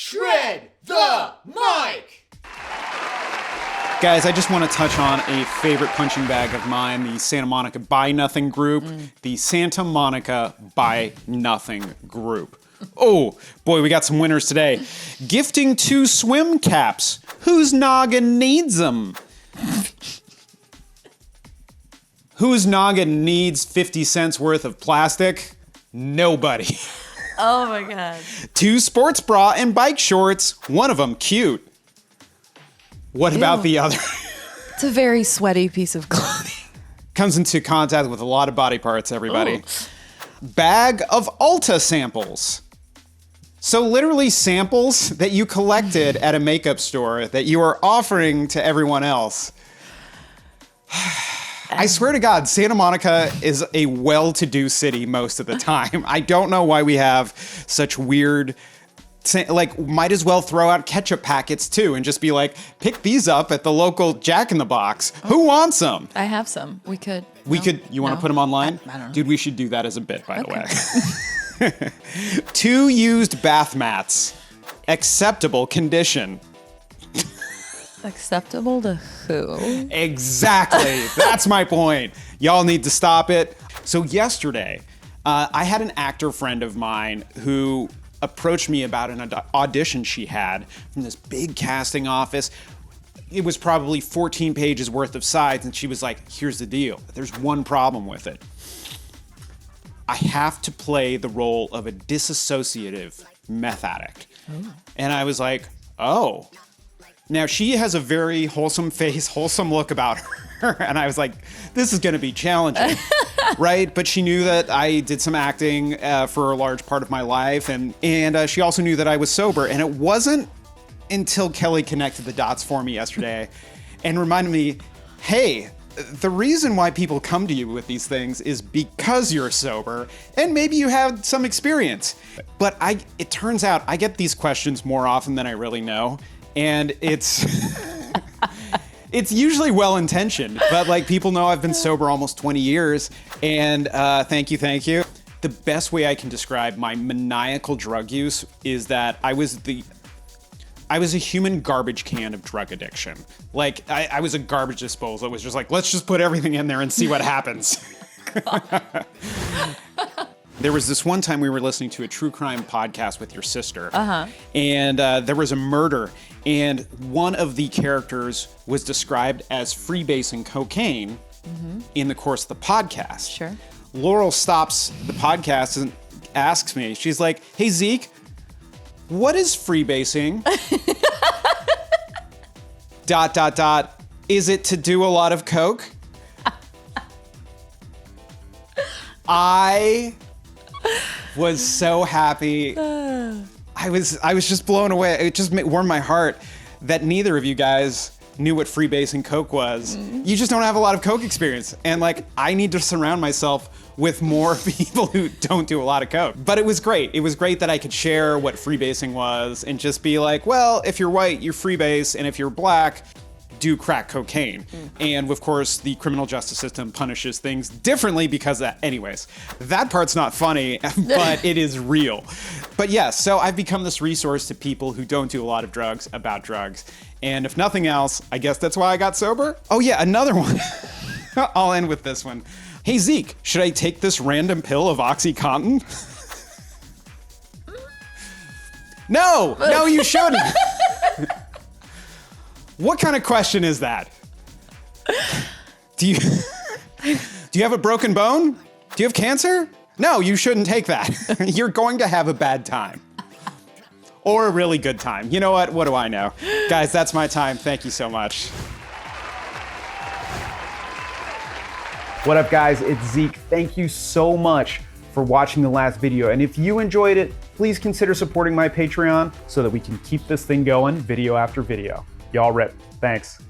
Shred the mic! Guys, I just want to touch on a favorite punching bag of mine, the Santa Monica Buy Nothing group. The Santa Monica Buy Nothing group. Oh, boy, we got some winners today. Gifting 2 swim caps. Whose noggin needs them? Whose noggin needs 50 cents worth of plastic? Nobody. Oh my God. 2 sports bra and bike shorts. One of them cute. What about the other? It's a very sweaty piece of clothing. Comes into contact with a lot of body parts, everybody. Ooh. Bag of Ulta samples. So literally samples that you collected at a makeup store that you are offering to everyone else. I swear to God, Santa Monica is a well-to-do city most of the time. I don't know why we have such weird, like, might as well throw out ketchup packets too and just be like, pick these up at the local Jack in the Box. Who wants them? I have some. We could. You want to put them online? I don't know. Dude, we should do that as a bit, by the way. 2 used bath mats. Acceptable condition. Acceptable to who? Exactly. That's my point. Y'all need to stop it. So yesterday, I had an actor friend of mine who approached me about an audition she had from this big casting office. It was probably 14 pages worth of sides, and she was like, here's the deal. There's one problem with it. I have to play the role of a disassociative meth addict. Oh. And I was like, oh. Now, she has a very wholesome face, wholesome look about her. And I was like, this is going to be challenging, right? But she knew that I did some acting for a large part of my life. And she also knew that I was sober. And it wasn't until Kelly connected the dots for me yesterday and reminded me, hey, the reason why people come to you with these things is because you're sober and maybe you have some experience. But it turns out I get these questions more often than I really know. And it's usually well-intentioned, but like people know I've been sober almost 20 years. And thank you. The best way I can describe my maniacal drug use is that I was a human garbage can of drug addiction. Like, I was a garbage disposal. It was just like, let's just put everything in there and see what happens. There was this one time we were listening to a true crime podcast with your sister. And there was a murder. And one of the characters was described as freebasing cocaine in the course of the podcast. Sure. Laurel stops the podcast and asks me, she's like, hey, Zeke, what is freebasing? ... Is it to do a lot of coke? I was so happy. I was just blown away. It just warmed my heart that neither of you guys knew what freebasing coke was. You just don't have a lot of coke experience. And like, I need to surround myself with more people who don't do a lot of coke. But it was great. It was great that I could share what freebasing was and just be like, well, if you're white, you freebase, and if you're black, do crack cocaine. And of course, the criminal justice system punishes things differently because of that. Anyways, that part's not funny, but it is real. But yes, so I've become this resource to people who don't do a lot of drugs about drugs. And if nothing else, I guess that's why I got sober. Oh yeah, another one. I'll end with this one. Hey Zeke, should I take this random pill of OxyContin? No, you shouldn't. What kind of question is that? Do you have a broken bone? Do you have cancer? No, you shouldn't take that. You're going to have a bad time. Or a really good time. You know what? What do I know? Guys, that's my time. Thank you so much. What up, guys? It's Zeke. Thank you so much for watching the last video. And if you enjoyed it, please consider supporting my Patreon so that we can keep this thing going video after video. Y'all rip. Thanks.